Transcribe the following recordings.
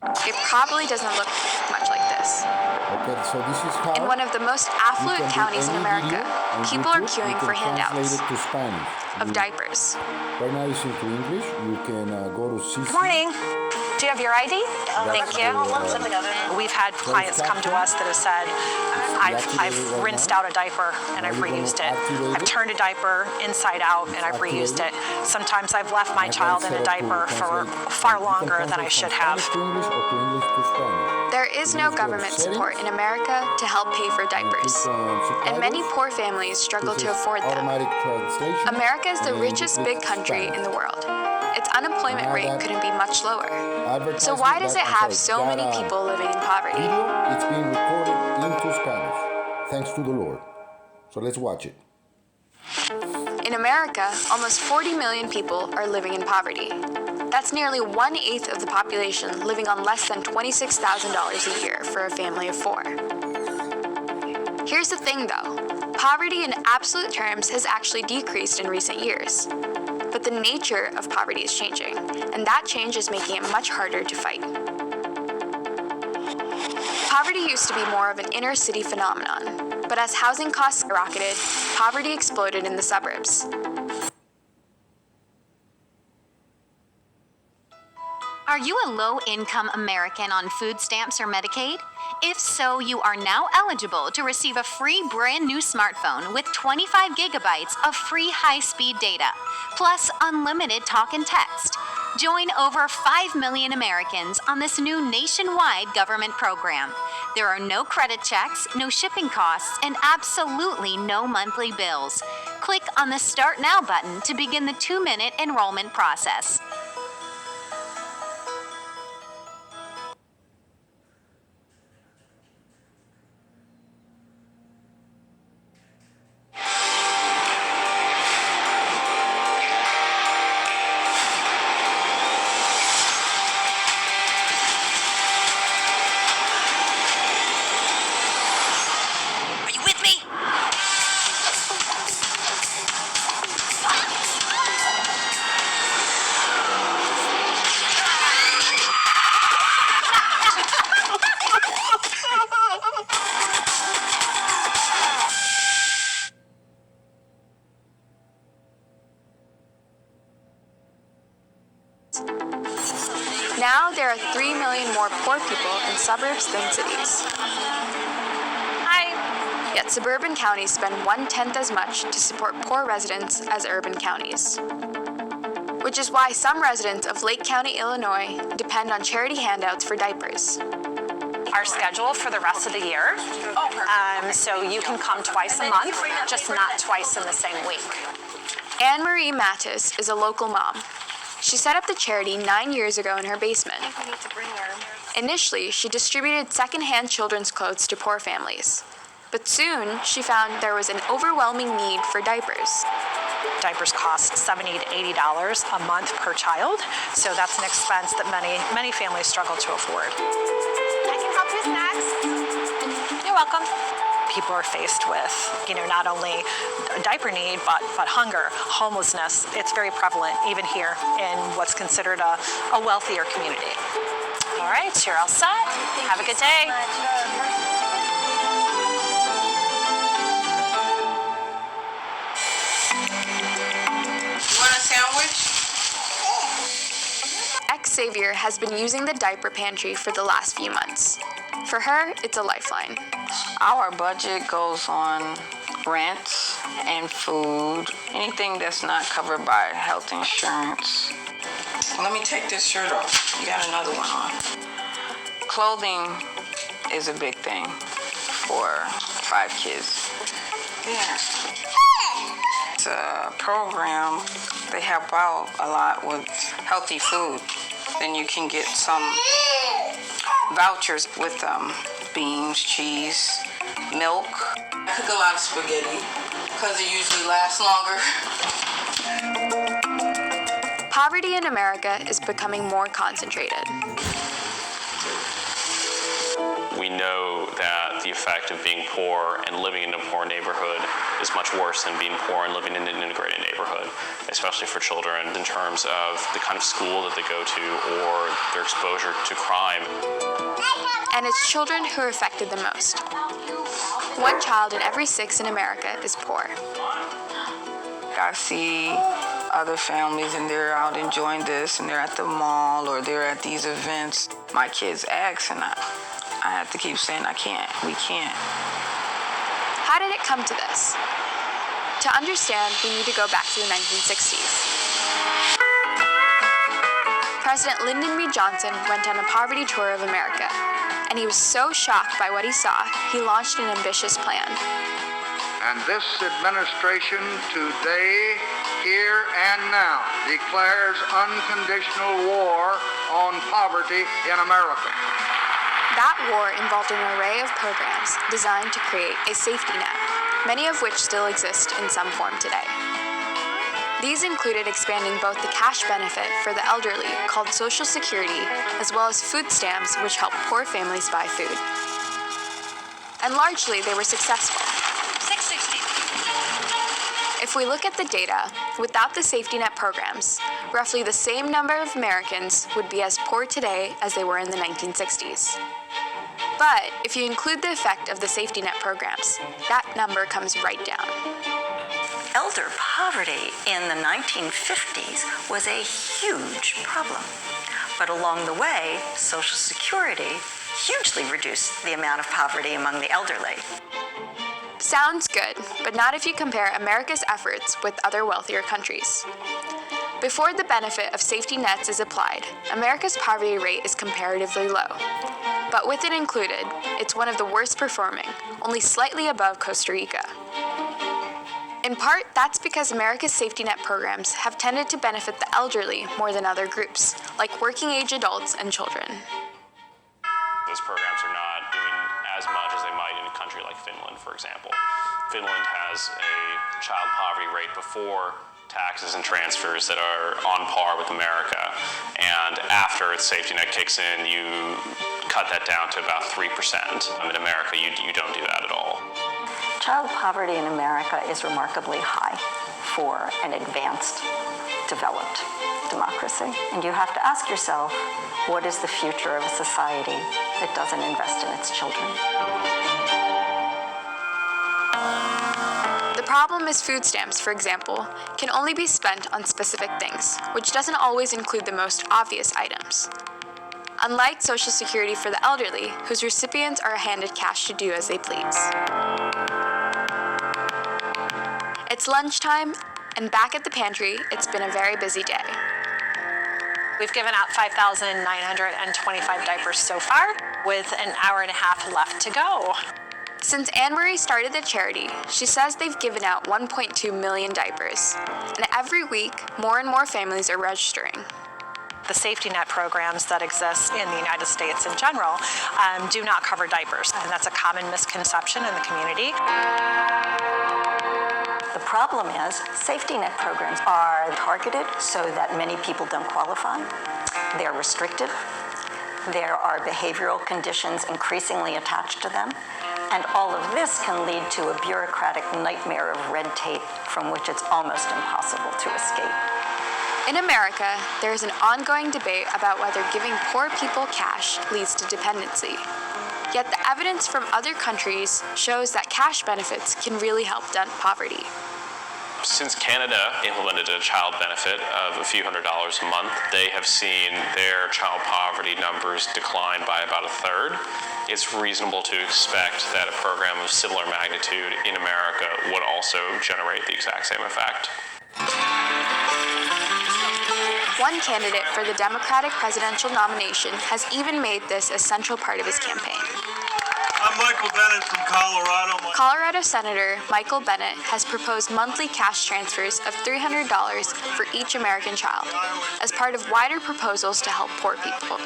It probably doesn't look much like this. Okay, so this is how In one of the most affluent counties in America, people are queuing for handouts to Spanish. of diapers. Right now it's into English. You can go to CC. Good morning. Do you have your ID? Thank you. We've had clients come to us that have said, I've rinsed out a diaper and I've reused it. I've turned a diaper inside out and I've reused it. Sometimes I've left my child in a diaper for far longer than I should have. There is no government support in America to help pay for diapers, and many poor families struggle to afford them. America is the richest big country in the world. Its unemployment rate couldn't be much lower. So why does it have so many people living in poverty? It's being recorded into Spanish, thanks to the Lord. So let's watch it. In America, almost 40 million people are living in poverty. That's nearly 1/8 of the population living on less than $26,000 a year for a family of 4. Here's the thing though, poverty in absolute terms has actually decreased in recent years. But the nature of poverty is changing, and that change is making it much harder to fight. Poverty used to be more of an inner city phenomenon, but as housing costs skyrocketed, poverty exploded in the suburbs. Are you a low-income American on food stamps or Medicaid? If so, you are now eligible to receive a free brand new smartphone with 25 gigabytes of free high-speed data, plus unlimited talk and text. Join over 5 million Americans on this new nationwide government program. There are no credit checks, no shipping costs, and absolutely no monthly bills. Click on the Start Now button to begin the 2-minute enrollment process. Now there are 3 million more poor people in suburbs than cities. Yet suburban counties spend 1/10 as much to support poor residents as urban counties. Which is why some residents of Lake County, Illinois, depend on charity handouts for diapers. Our schedule for the rest of the year, so you can come twice a month, just not twice in the same week. Anne Marie Mattis is a local mom. She set up the charity 9 years ago in her basement. Initially, she distributed secondhand children's clothes to poor families. But soon, she found there was an overwhelming need for diapers. Diapers cost $70 to $80 a month per child, so that's an expense that many families struggle to afford. I can help you snacks. You're welcome. People are faced with, not only a diaper need, but hunger, homelessness. It's very prevalent even here in what's considered a wealthier community. All right, you're all set. Have a good day. You want a sandwich? Ex-Savior has been using the diaper pantry for the last few months. For her, it's a lifeline. Our budget goes on rent and food, anything that's not covered by health insurance. Let me take this shirt off. You got another one on. Clothing is a big thing for 5 kids. Yeah. It's a program, they help out a lot with healthy food. Then you can get some vouchers with beans, cheese, milk. I cook a lot of spaghetti because it usually lasts longer. Poverty in America is becoming more concentrated. we know that the effect of being poor and living in a poor neighborhood is much worse than being poor and living in an integrated neighborhood, especially for children in terms of the kind of school that they go to or their exposure to crime. And it's children who are affected the most. 1 child in every 6 in America is poor. I see other families and they're out enjoying this and they're at the mall or they're at these events. My kids ask and I have to keep saying we can't. How did it come to this? To understand, we need to go back to the 1960s. President Lyndon B. Johnson went on a poverty tour of America, and he was so shocked by what he saw, he launched an ambitious plan. And this administration today, here and now, declares unconditional war on poverty in America. That war involved an array of programs designed to create a safety net, many of which still exist in some form today. These included expanding both the cash benefit for the elderly, called Social Security, as well as food stamps, which help poor families buy food. And largely, they were successful. If we look at the data, without the safety net programs, roughly the same number of Americans would be as poor today as they were in the 1960s. But if you include the effect of the safety net programs, that number comes right down. Elder poverty in the 1950s was a huge problem. But along the way, Social Security hugely reduced the amount of poverty among the elderly. Sounds good, but not if you compare America's efforts with other wealthier countries. Before the benefit of safety nets is applied, America's poverty rate is comparatively low. But with it included, it's one of the worst performing, only slightly above Costa Rica. In part, that's because America's safety net programs have tended to benefit the elderly more than other groups, like working-age adults and children. Those programs are not doing as much as they might in a country like Finland, for example. Finland has a child poverty rate before taxes and transfers that are on par with America. And after its safety net kicks in, you cut that down to about 3%. In America, you don't do that at all. Child poverty in America is remarkably high for an advanced, developed democracy. And you have to ask yourself, what is the future of a society that doesn't invest in its children? The problem is food stamps, for example, can only be spent on specific things, which doesn't always include the most obvious items. Unlike Social Security for the elderly, whose recipients are handed cash to do as they please. It's lunchtime, and back at the pantry, it's been a very busy day. We've given out 5,925 diapers so far, with an hour and a half left to go. Since Anne-Marie started the charity, she says they've given out 1.2 million diapers, and every week, more and more families are registering. The safety net programs that exist in the United States in general do not cover diapers, and that's a common misconception in the community. The problem is safety net programs are targeted so that many people don't qualify. They're restrictive. There are behavioral conditions increasingly attached to them. And all of this can lead to a bureaucratic nightmare of red tape from which it's almost impossible to escape. In America, there is an ongoing debate about whether giving poor people cash leads to dependency. Yet the evidence from other countries shows that cash benefits can really help dent poverty. Since Canada implemented a child benefit of a few $100s a month, they have seen their child poverty numbers decline by about a third. It's reasonable to expect that a program of similar magnitude in America would also generate the exact same effect. One candidate for the Democratic presidential nomination has even made this a central part of his campaign. I'm Michael Bennett from Colorado. Colorado Senator Michael Bennett has proposed monthly cash transfers of $300 for each American child as part of wider proposals to help poor people.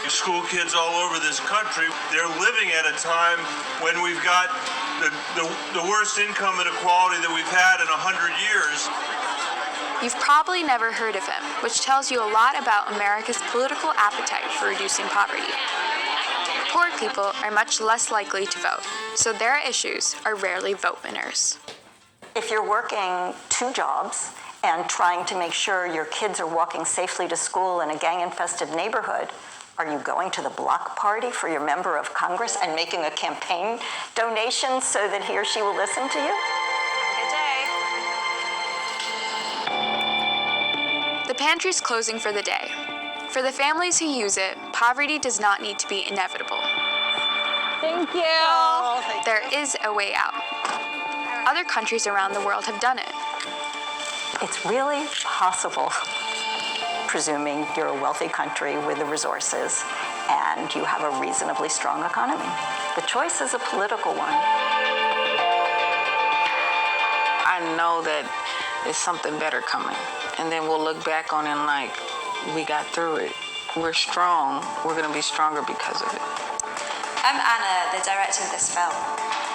School kids all over this country, they're living at a time when we've got the worst income inequality that we've had in 100 years. You've probably never heard of him, which tells you a lot about America's political appetite for reducing poverty. Poor people are much less likely to vote, so their issues are rarely vote winners. If you're working 2 jobs and trying to make sure your kids are walking safely to school in a gang-infested neighborhood, are you going to the block party for your member of Congress and making a campaign donation so that he or she will listen to you? The pantry's closing for the day. For the families who use it, poverty does not need to be inevitable. Thank you. There is a way out. Other countries around the world have done it. It's really possible, presuming you're a wealthy country with the resources and you have a reasonably strong economy. The choice is a political one. I know that there's something better coming. And then we'll look back on it like, we got through it. We're strong. We're going to be stronger because of it. I'm Anna, the director of this film.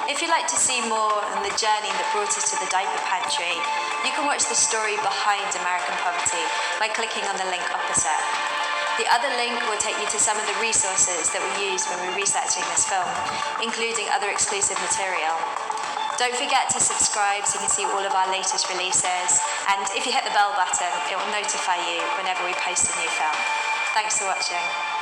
If you'd like to see more on the journey that brought us to the diaper pantry, you can watch the story behind American poverty by clicking on the link opposite. The other link will take you to some of the resources that we used when we were researching this film, including other exclusive material. Don't forget to subscribe so you can see all of our latest releases. And if you hit the bell button, it will notify you whenever we post a new film. Thanks for watching.